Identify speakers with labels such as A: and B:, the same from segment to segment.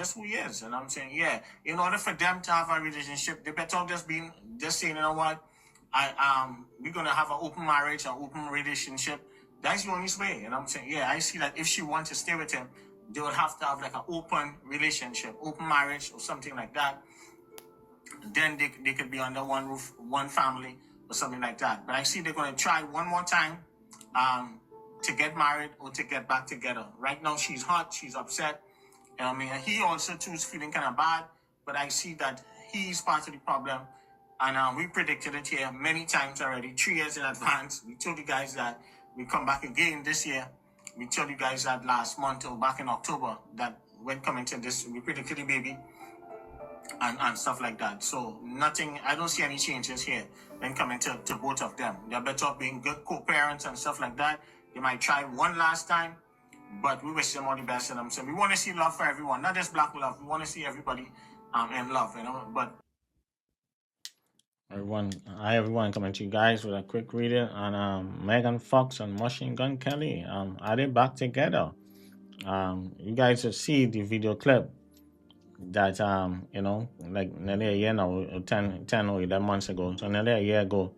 A: just who he is. And I'm saying, yeah, in order for them to have a relationship, they better just saying, you know what, we're gonna have an open marriage, an open relationship. That's the only way. And I'm saying, yeah, I see that if she wants to stay with him, they would have to have like an open relationship, open marriage or something like that. Then they could be under one roof, one family or something like that. But I see they're going to try one more time to get married or to get back together. Right now, she's hot. She's upset. I mean, he also, too, is feeling kind of bad. But I see that he's part of the problem. And we predicted it here many times already, 3 years in advance. We told you guys that we come back again this year. We told you guys that last month or back in October that when coming to this, we predicted the baby and stuff like that. So nothing, I don't see any changes here when coming to both of them. They're better off being good co-parents and stuff like that. They might try one last time, but we wish them all the best. And I'm saying we want to see love for everyone, not just black love. We want to see everybody in love, you know. But
B: everyone, coming to you guys with a quick reading on Megan Fox and Machine Gun Kelly. Are they back together? You guys should see the video clip that like nearly a year now, 10 or 11 months ago. So nearly a year ago,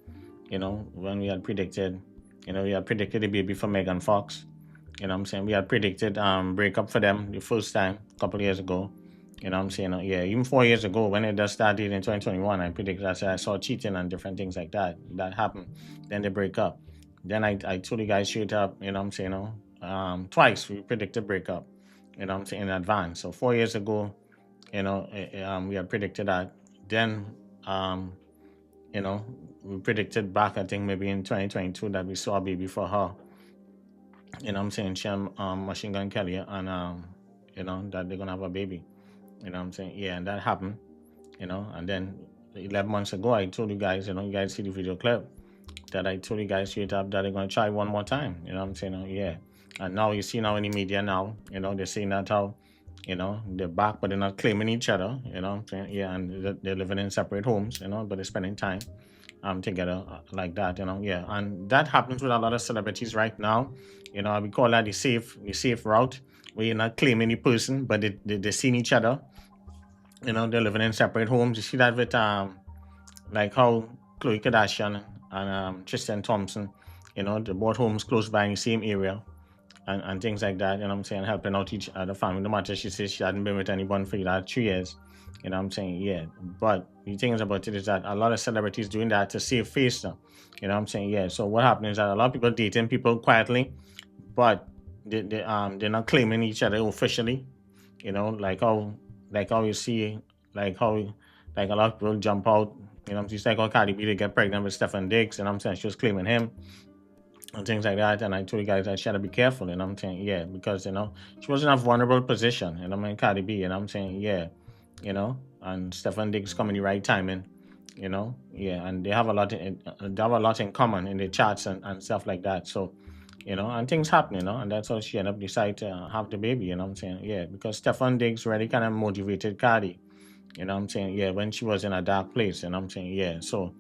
B: when we had predicted, the baby for Megan Fox. You know what I'm saying? We had predicted breakup for them the first time a couple of years ago. You know what I'm saying? Yeah, even 4 years ago when it just started in 2021, I predicted, I saw cheating and different things like that. That happened. Then they break up. Then I told you guys straight up, you know what I'm saying? Twice we predicted breakup, you know what I'm saying, in advance. So 4 years ago, we had predicted that. Then, we predicted back, I think maybe in 2022 that we saw a baby for her. You know what I'm saying? She and Machine Gun Kelly and, that they're going to have a baby. You know what I'm saying? Yeah, and that happened, and then 11 months ago, I told you guys, you guys see the video clip that I told you guys straight up that they're going to try one more time. You know what I'm saying? Yeah. And now you see now in the media now, they're saying that how, they're back, but they're not claiming each other, you know what I'm saying? Yeah, and they're living in separate homes, but they're spending time together like that, yeah. And that happens with a lot of celebrities right now. We call that the safe route, where you're not claiming the person, but they're seeing each other. They're living in separate homes. You see that with like how Khloe Kardashian and Tristan Thompson, they bought homes close by in the same area and things like that, you know what I'm saying, helping out each other family. No matter, she says she hadn't been with anyone for that 3 years, you know what I'm saying, yeah. But the thing about it is that a lot of celebrities doing that to save face now, you know what I'm saying, yeah. So what happens is that a lot of people dating people quietly, but they're not claiming each other officially, like how you see, like how like a lot of people jump out, just like how Cardi B, they get pregnant with Stefan Diggs, and I'm saying she was claiming him and things like that. And I told you guys that she had to be careful, you know what I'm saying? Yeah, because, she was in a vulnerable position, Cardi B, and I'm saying, yeah, and Stefan Diggs come in the right timing, yeah, and they have a lot in common in the chats and stuff like that. So, and things happen, and that's how she ended up decide to have the baby, you know what I'm saying? Yeah, because Stefan Diggs really kind of motivated Cardi, you know what I'm saying? Yeah, when she was in a dark place, you know what I'm saying? Yeah, so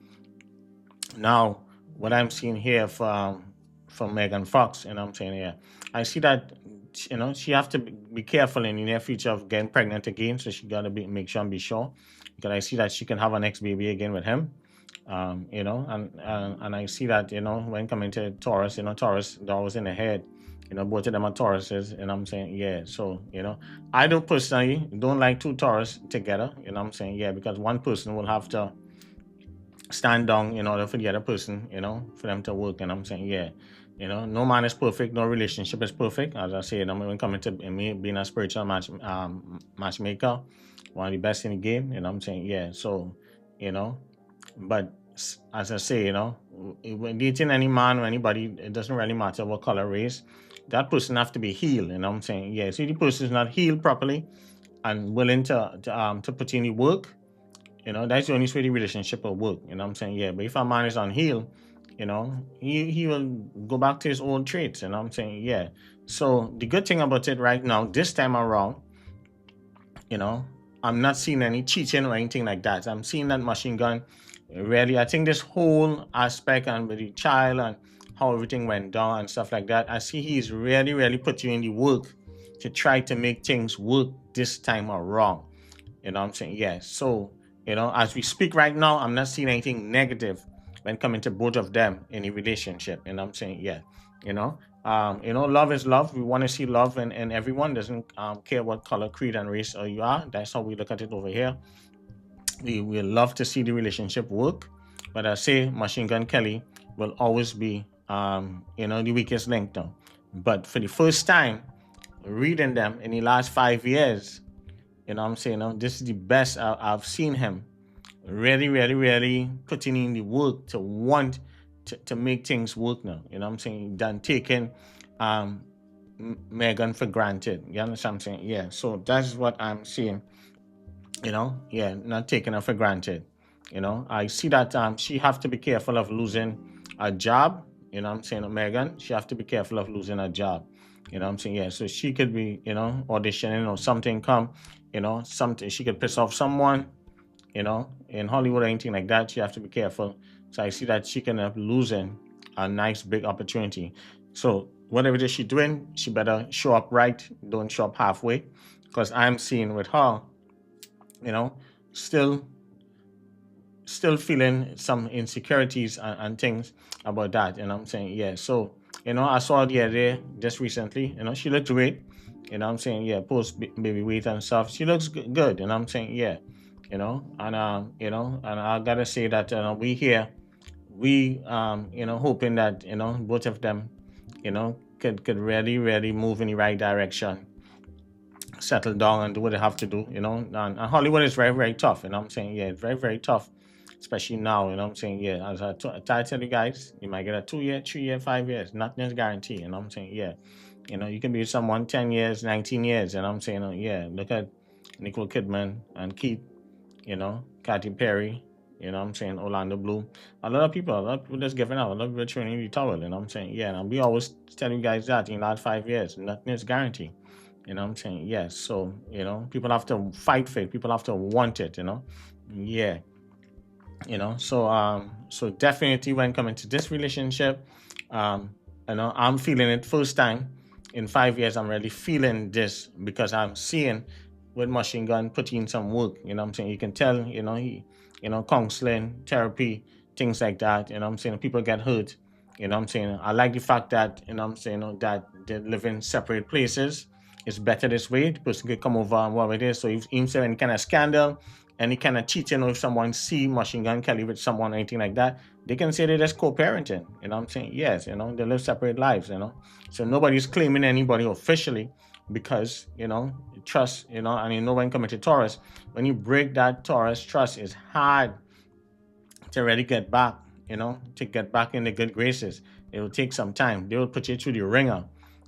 B: now what I'm seeing here from Megan Fox, you know what I'm saying? Yeah, I see that, she have to be careful in the near future of getting pregnant again, so she got to make sure and be sure, because I see that she can have an next baby again with him. And I see that, when coming to Taurus, Taurus, they're always in the head. Both of them are Tauruses, and I'm saying, yeah. So, I don't personally don't like two Taurus together, you know what I'm saying? Yeah, because one person will have to stand down in order for the other person, for them to work, and I'm saying, yeah. No man is perfect, no relationship is perfect. As I say, when coming to me being a spiritual matchmaker, one of the best in the game, you know what I'm saying? Yeah, so, but as I say, when dating any man or anybody, it doesn't really matter what color, race. That person have to be healed, you know what I'm saying? Yeah, so if the person is not healed properly and willing to put in the work, that's the only way the relationship will work, you know what I'm saying? Yeah, but if a man is unhealed, he will go back to his old traits, you know what I'm saying? Yeah. So the good thing about it right now, this time around, I'm not seeing any cheating or anything like that. I'm seeing that Machine Gun really, I think this whole aspect and with the child and how everything went down and stuff like that, I see he's really, really putting in the work to try to make things work this time around. You know what I'm saying? Yeah. So, as we speak right now, I'm not seeing anything negative when coming to both of them in a relationship. You know what I'm saying? Yeah. You know, love is love. We want to see love, and everyone doesn't care what color, creed, and race you are. That's how we look at it over here. We love to see the relationship work, but I say Machine Gun Kelly will always be, the weakest link now. But for the first time, reading them in the last 5 years, you know what I'm saying? This is the best I've seen him really, really, really putting in the work to want to make things work now. You know what I'm saying? Than taking um, Megan for granted. You understand what I'm saying? Yeah. So that's what I'm seeing. Yeah, not taking her for granted. I see that she have to be careful of losing a job. You know what I'm saying, Megan? She have to be careful of losing a job. You know what I'm saying? Yeah. So she could be, auditioning or something come, something she could piss off someone, in Hollywood or anything like that. You have to be careful. So I see that she can end up losing a nice big opportunity. So whatever it is she's doing, she better show up right. Don't show up halfway. Because I'm seeing with her, you know, still feeling some insecurities and things about that. And I'm saying, yeah. So, I saw the other day just recently, she looked great. I'm saying, yeah, post baby weight and stuff. She looks good. And I'm saying, yeah, and I gotta say that we here, hoping that, both of them, could really, really move in the right direction, settle down and do what they have to do, and Hollywood is very, very tough, I'm saying, yeah, it's very, very tough, especially now, I'm saying, yeah, as I tell you guys, you might get a 2 year, 3 year, 5 years, nothing is guaranteed, I'm saying, yeah, you can be with someone 10 years, 19 years, and I'm saying, yeah, look at Nicole Kidman and Keith, Katy Perry, I'm saying, Orlando Bloom, a lot of people just giving up, a lot of people training the towel, I'm saying, yeah, and we always tell you guys that in the last 5 years, nothing is guaranteed. I'm saying? Yes. So, people have to fight for it. People have to want it, Yeah. So definitely when coming to this relationship, I'm feeling it first time in 5 years. I'm really feeling this because I'm seeing with Machine Gun putting in some work, I'm saying? You can tell, he, counseling, therapy, things like that, I'm saying? People get hurt, I'm saying? I like the fact that, I'm saying, that they live in separate places. It's better this way. The person could come over and whatever it is. So if there's any kind of scandal, any kind of cheating, or if someone see Machine Gun Kelly with someone or anything like that, they can say they're just co-parenting. I'm saying? Yes, they live separate lives, So nobody's claiming anybody officially because, trust, and when coming to Taurus, when you break that Taurus trust, it's hard to really get back, to get back in the good graces. It will take some time. They will put you through the ringer.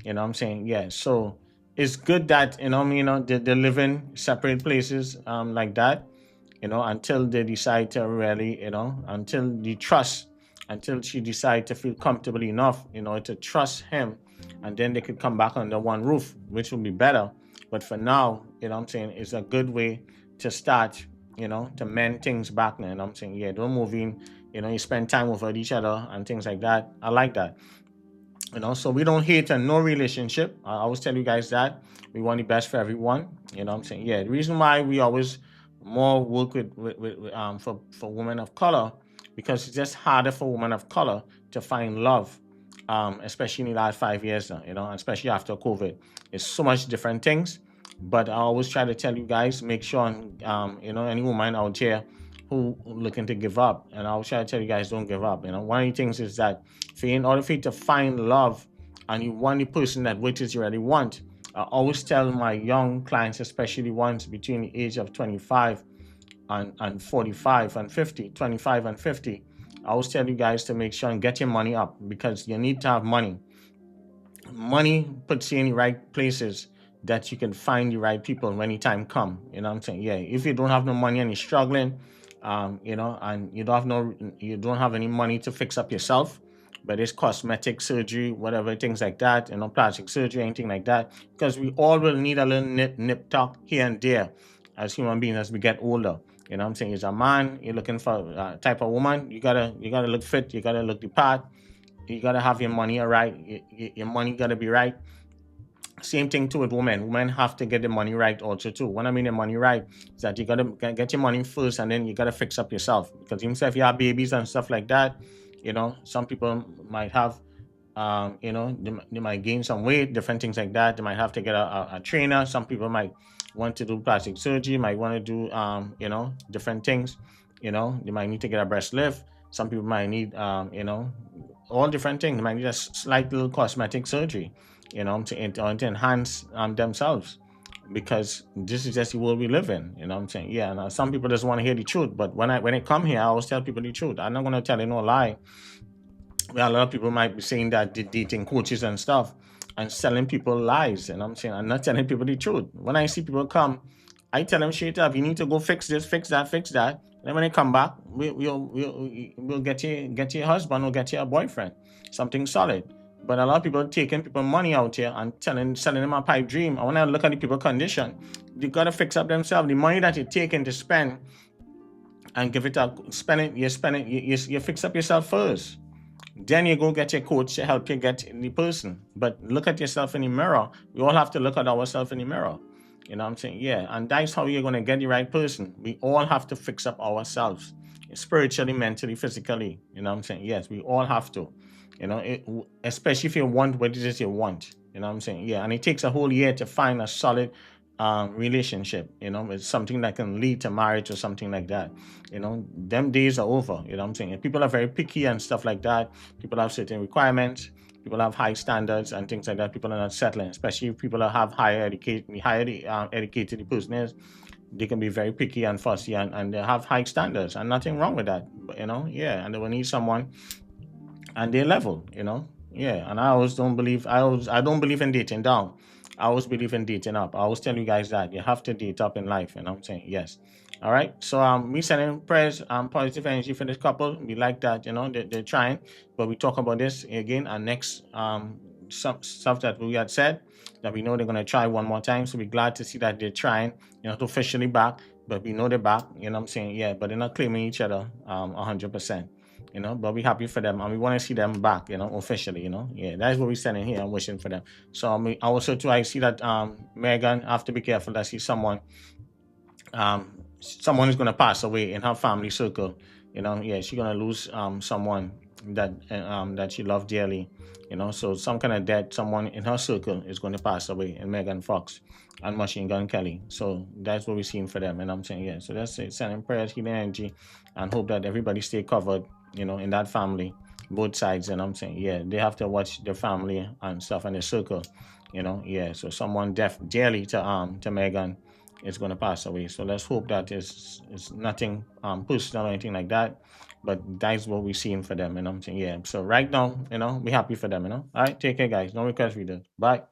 B: I'm saying? Yeah. So it's good that, they live in separate places like that, until they decide to really, until the trust, until she decide to feel comfortable enough, to trust him. And then they could come back under one roof, which will be better. But for now, I'm saying, it's a good way to start, to mend things back now. And I'm saying, yeah, don't move in, you spend time with each other and things like that. I like that. So we don't hate on no relationship. I always tell you guys that we want the best for everyone. I'm saying, yeah, the reason why we always more work with for women of color, because it's just harder for women of color to find love, especially in the last 5 years now, especially after COVID. It's so much different things, but I always try to tell you guys, make sure, any woman out here who looking to give up, and I'll try to tell you guys, don't give up. One of the things is that in order for you to find love and you want the person that which is you really want, I always tell my young clients, especially ones between the age of 25 and 45 and 50, 25 and 50, I always tell you guys to make sure and get your money up, because you need to have money. Money puts you in the right places that you can find the right people when the time come. What I'm saying? Yeah. If you don't have no money and you're struggling, and you don't have any money to fix up yourself, but it's cosmetic surgery, whatever, things like that, plastic surgery, anything like that, because we all will need a little nip tuck here and there as human beings as we get older. What I'm saying? As a man, you're looking for a type of woman, you gotta look fit, you gotta look the part, you gotta have your money all right, your money gotta be right. Same thing too with women. Women have to get the money right also too. When I mean the money right, is that you gotta get your money first, and then you gotta fix up yourself. Because even if you have babies and stuff like that, some people might have, they might gain some weight, different things like that. They might have to get a trainer. Some people might want to do plastic surgery, might want to do, different things. They might need to get a breast lift. Some people might need, all different things. They might need a slight little cosmetic surgery, to enhance themselves, because this is just the world we live in. You know what I'm saying? Yeah. Now, some people just want to hear the truth, but when it come here, I always tell people the truth. I'm not going to tell you no lie. Well, a lot of people might be saying that they're dating coaches and stuff and selling people lies. And I'm saying, I'm not telling people the truth. When I see people come, I tell them straight up, you need to go fix this, fix that, fix that. And then when they come back, we'll get your husband or get your boyfriend, something solid. But a lot of people taking people money out here and selling them a pipe dream. I want to look at the people condition. They gotta fix up themselves. The money that you're taking to spend and give it up, spend it, you fix up yourself first. Then you go get your coach to help you get the person. But look at yourself in the mirror. We all have to look at ourselves in the mirror. You know what I'm saying? Yeah. And that's how you're going to get the right person. We all have to fix up ourselves, spiritually, mentally, physically. You know what I'm saying? Yes, we all have to. Especially if you want what it is you want. You know what I'm saying? Yeah. And it takes a whole year to find a solid relationship. It's something that can lead to marriage or something like that. Them days are over. You know what I'm saying? And people are very picky and stuff like that. People have certain requirements. People have high standards and things like that. People are not settling, especially if people have higher educated the person is. They can be very picky and fussy, and they have high standards, and nothing wrong with that. But, yeah, and they will need someone, and they level. Yeah. And I don't believe in dating down. I always believe in dating up. I always tell you guys that you have to date up in life, and I'm saying yes. All right. So we sending prayers, positive energy for this couple. We like that, they're trying, but we talk about this again and next some stuff that we had said, that we know they're gonna try one more time. So we're glad to see that they're trying, to officially back, but we know they're back, I'm saying? Yeah, but they're not claiming each other 100%. But we're happy for them, and we want to see them back, officially, Yeah, that's what we're sending here. I'm wishing for them. So also too, I see that Megan have to be careful that she's someone is gonna pass away in her family circle. Yeah, she's gonna lose someone that she loved dearly. So some kind of death, someone in her circle is going to pass away, in Megan Fox and Machine Gun Kelly. So that's what we're seeing for them, and I'm saying yeah. So that's it. Sending prayers, healing energy, and hope that everybody stay covered. In that family, both sides, and I'm saying yeah, they have to watch their family and stuff and their circle. Yeah. So someone dearly to Megan is going to pass away. So let's hope that it's nothing personal or anything like that. But that's what we're seeing for them, and I'm saying yeah. So right now, we're happy for them, All right, take care, guys. No request readers. Bye.